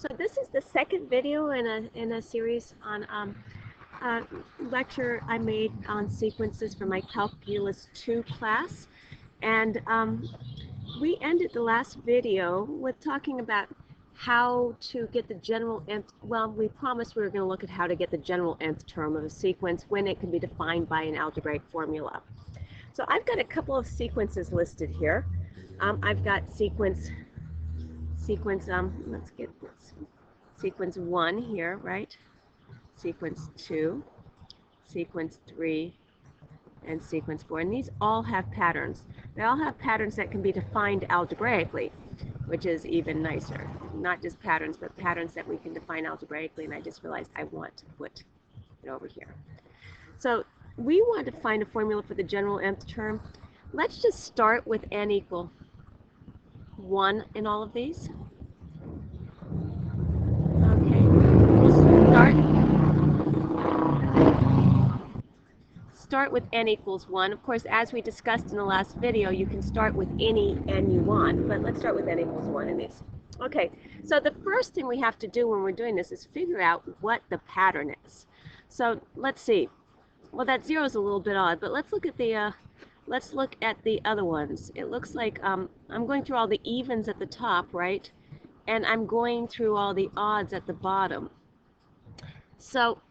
So this is the second video in a series on a lecture I made on sequences for my Calculus 2 class. And we ended the last video with talking about how to get the general nth, well, we promised we were going to look at how to get the general nth term of a sequence when it can be defined by an algebraic formula. So I've got a couple of sequences listed here. I've got sequence 1 here, right? Sequence 2, sequence 3, and sequence 4. And these all have patterns. They all have patterns that can be defined algebraically, which is even nicer. Not just patterns, but patterns that we can define algebraically. And I just realized I want to put it over here. So we want to find a formula for the general nth term. Let's just start with n equal 1 in all of these. Okay, we'll start with n equals 1. Of course, as we discussed in the last video, you can start with any n you want, but let's start with n equals 1 in these. Okay, so the first thing we have to do when we're doing this is figure out what the pattern is. So let's see. Well, that 0 is a little bit odd, but let's look at the other ones. It looks like I'm going through all the evens at the top, right? And I'm going through all the odds at the bottom. So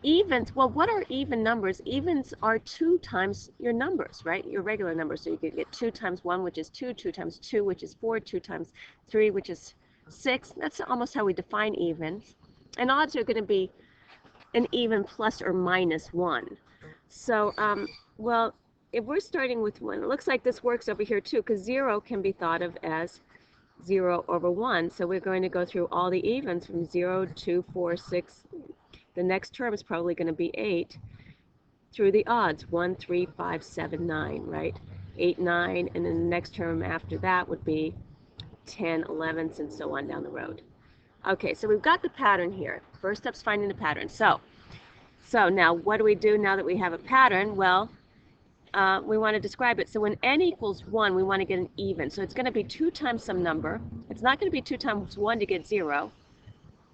evens, well, what are even numbers? Evens are 2 times your numbers, right? Your regular numbers. So you could get 2 times 1, which is 2, 2 times 2, which is 4, 2 times 3, which is 6. That's almost how we define evens. And odds are going to be an even plus or minus 1. So, well, if we're starting with 1, it looks like this works over here too, because 0 can be thought of as 0 over 1. So we're going to go through all the evens from 0, 2, 4, 6. The next term is probably going to be 8 through the odds, 1, 3, 5, 7, 9, right? 8, 9, and then the next term after that would be 10, 11, and so on down the road. Okay, so we've got the pattern here. First step's finding the pattern. So now what do we do now that we have a pattern? Well, we want to describe it. So when n equals 1, we want to get an even. So it's going to be 2 times some number. It's not going to be 2 times 1 to get 0.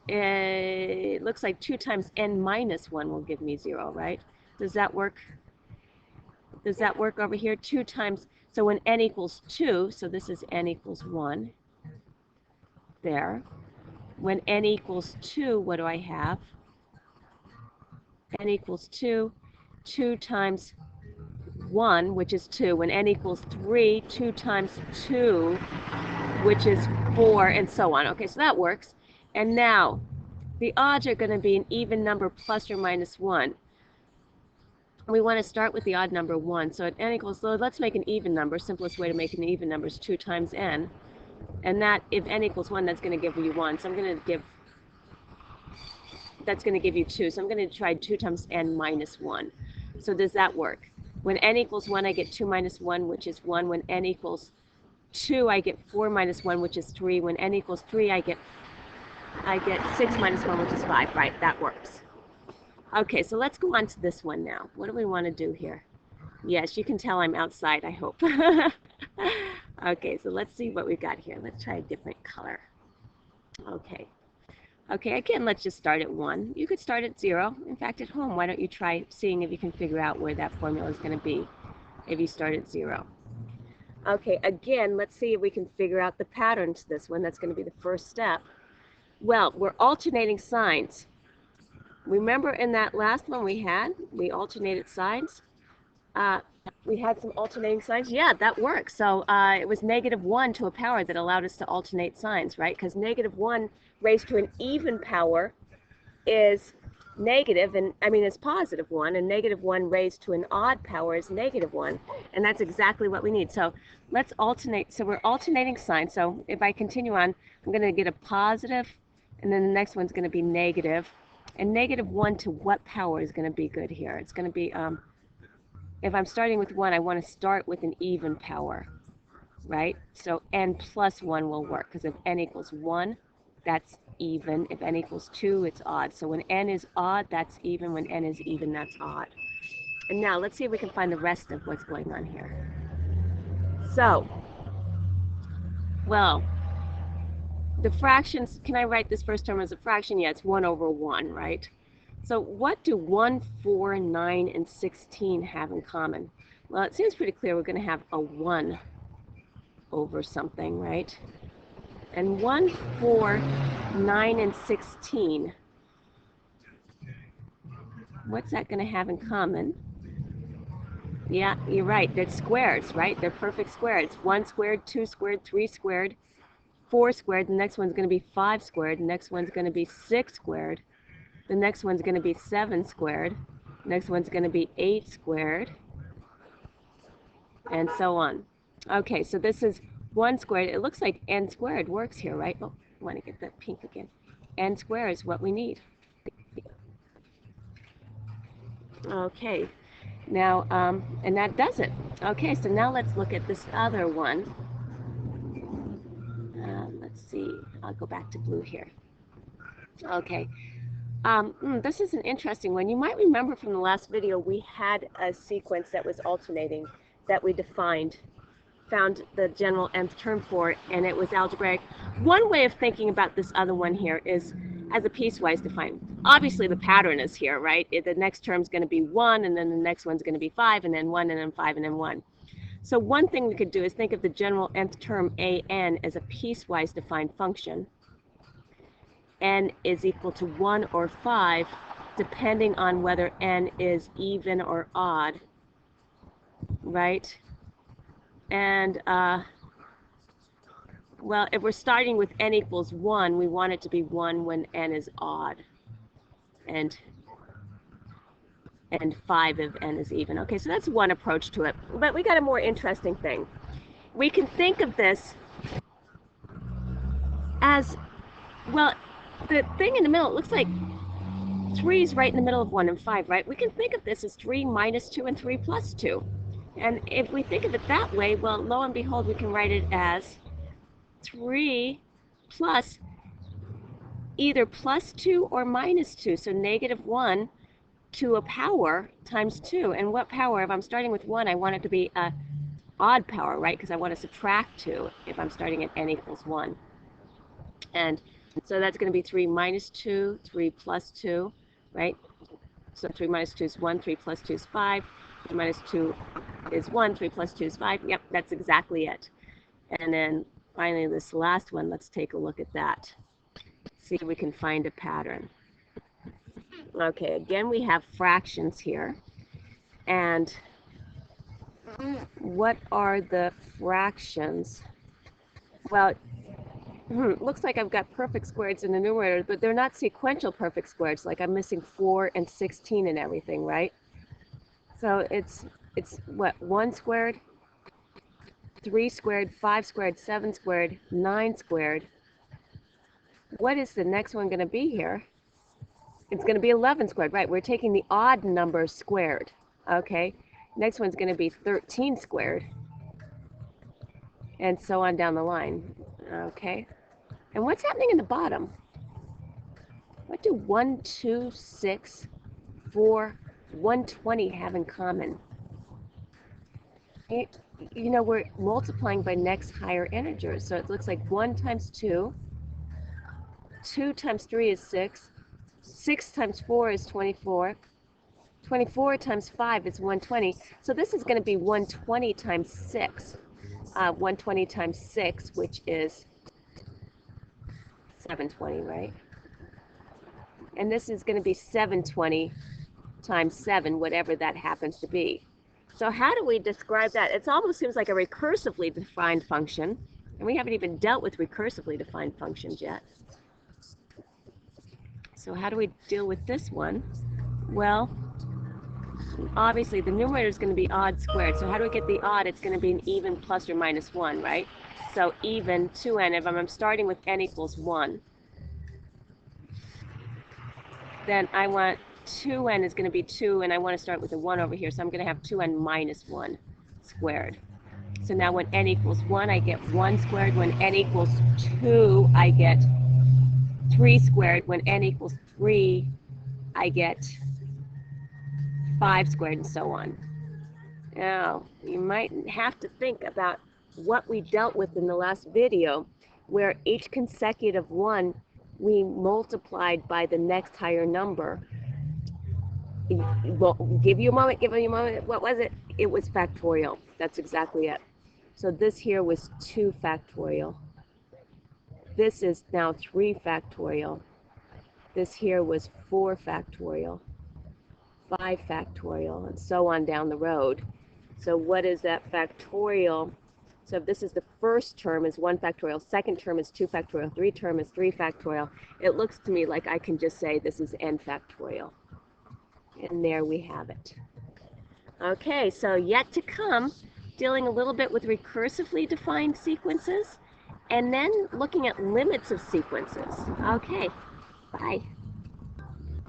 It looks like 2 times n minus 1 will give me 0, right? Does that work? Does that work over here? 2 times, so when n equals 2, so this is n equals 1, there. When n equals 2, what do I have? N equals 2, 2 times 1, which is 2. When n equals 3, 2 times 2, which is 4, and so on. Okay, so that works. And now, the odds are going to be an even number plus or minus 1. We want to start with the odd number 1. So at n equals, so let's make an even number. Simplest way to make an even number is 2 times n. And that, if n equals 1, that's going to give you 1. So I'm going to give, that's going to give you 2. So I'm going to try 2 times n minus 1. So does that work? When n equals 1, I get 2 minus 1, which is 1. When n equals 2, I get 4 minus 1, which is 3. When n equals 3, I get 6 minus 1, which is 5. Right, that works. Okay, so let's go on to this one now. What do we want to do here? Yes, you can tell I'm outside, I hope. Okay, so let's see what we've got here. Let's try a different color. Okay. Okay, again, let's just start at 1. You could start at 0. In fact, at home, why don't you try seeing if you can figure out where that formula is going to be if you start at 0. Okay, again, let's see if we can figure out the pattern to this one. That's going to be the first step. Well, we're alternating signs. Remember in that last one we alternated signs? We had some alternating signs. Yeah, that works. So it was -1 to a power that allowed us to alternate signs, right? Because -1 raised to an even power is negative, and I mean it's +1, and -1 raised to an odd power is -1, and that's exactly what we need. So let's alternate. So we're alternating signs. So if I continue on, I'm going to get a positive, and then the next one's going to be negative. And -1 to what power is going to be good here? It's going to be, if I'm starting with 1, I want to start with an even power, right? So n plus 1 will work, because if n equals 1, that's even. If n equals 2, it's odd. So when n is odd, that's even. When n is even, that's odd. And now let's see if we can find the rest of what's going on here. So, well, the fractions, can I write this first term as a fraction? Yeah, it's 1 over 1, right? So what do 1, 4, 9, and 16 have in common? Well, it seems pretty clear we're going to have a 1 over something, right? And 1, 4, 9, and 16, what's that going to have in common? Yeah, you're right. They're squares, right? They're perfect squares. 1 squared, 2 squared, 3 squared, 4 squared. The next one's going to be 5 squared. The next one's going to be 6 squared. The next one's going to be 7 squared. The next one's going to be 8 squared, and so on. Okay, so this is 1 squared. It looks like n squared works here, right? Oh, I want to get that pink again. N squared is what we need. Okay, now, and that does it. Okay, so now let's look at this other one. Let's see, I'll go back to blue here. Okay, this is an interesting one. You might remember from the last video we had a sequence that was alternating that we found the general nth term for, and it was algebraic. One way of thinking about this other one here is as a piecewise defined. Obviously the pattern is here, right? The next term is going to be 1, and then the next one's going to be 5, and then 1, and then 5, and then 1. So one thing we could do is think of the general nth term an as a piecewise defined function. N is equal to 1 or 5, depending on whether n is even or odd, right? And, well, if we're starting with n equals 1, we want it to be 1 when n is odd, and 5 if n is even. Okay, so that's one approach to it. But we got a more interesting thing. We can think of this as, well, the thing in the middle, it looks like 3 is right in the middle of 1 and 5, right? We can think of this as 3 minus 2 and 3 plus 2. And if we think of it that way, well, lo and behold, we can write it as 3 plus either plus 2 or minus 2. So negative 1 to a power times 2. And what power? If I'm starting with 1, I want it to be an odd power, right? Because I want to subtract 2 if I'm starting at n equals 1. And so that's going to be 3 minus 2, 3 plus 2, right? So 3 minus 2 is 1, 3 plus 2 is 5, 3 minus 2 is 1, 3 plus 2 is 5. Yep, that's exactly it. And then finally this last one, let's take a look at that. See if we can find a pattern. Okay, again we have fractions here. And what are the fractions? Well, looks like I've got perfect squares in the numerator, but they're not sequential perfect squares. Like I'm missing 4 and 16 and everything, right? So it's what, 1 squared, 3 squared, 5 squared, 7 squared, 9 squared. What is the next one going to be here? It's going to be 11 squared, right? We're taking the odd number squared. Okay, next one's going to be 13 squared, and so on down the line. Okay, and what's happening in the bottom? What do 1, 2, 6, 4, 120 have in common? You know, we're multiplying by next higher integers, so it looks like 1 times 2, 2 times 3 is 6, 6 times 4 is 24, 24 times 5 is 120. So this is going to be 120 times 6. 120 times 6, which is 720, right? And this is going to be 720 times 7, whatever that happens to be. So how do we describe that? It almost seems like a recursively defined function, and we haven't even dealt with recursively defined functions yet. So how do we deal with this one? Well, obviously the numerator is going to be odd squared. So how do we get the odd? It's going to be an even plus or minus 1, right? So even 2n, if I'm starting with n equals 1, then I want 2n is going to be 2, and I want to start with a 1 over here, so I'm going to have 2n minus 1 squared. So now when n equals 1, I get 1 squared. When n equals 2, I get 3 squared. When n equals 3, I get 5 squared, and so on. Now, you might have to think about what we dealt with in the last video where each consecutive one we multiplied by the next higher number. Well, give you a moment. What was it? It was factorial. That's exactly it. So this here was 2 factorial. This is now 3 factorial. This here was 4 factorial, 5 factorial, and so on down the road. So what is that factorial? So if this is the first term is 1 factorial, second term is 2 factorial, third term is 3 factorial, it looks to me like I can just say this is n factorial. And there we have it. Okay, so yet to come, dealing a little bit with recursively defined sequences, and then looking at limits of sequences. Okay, bye.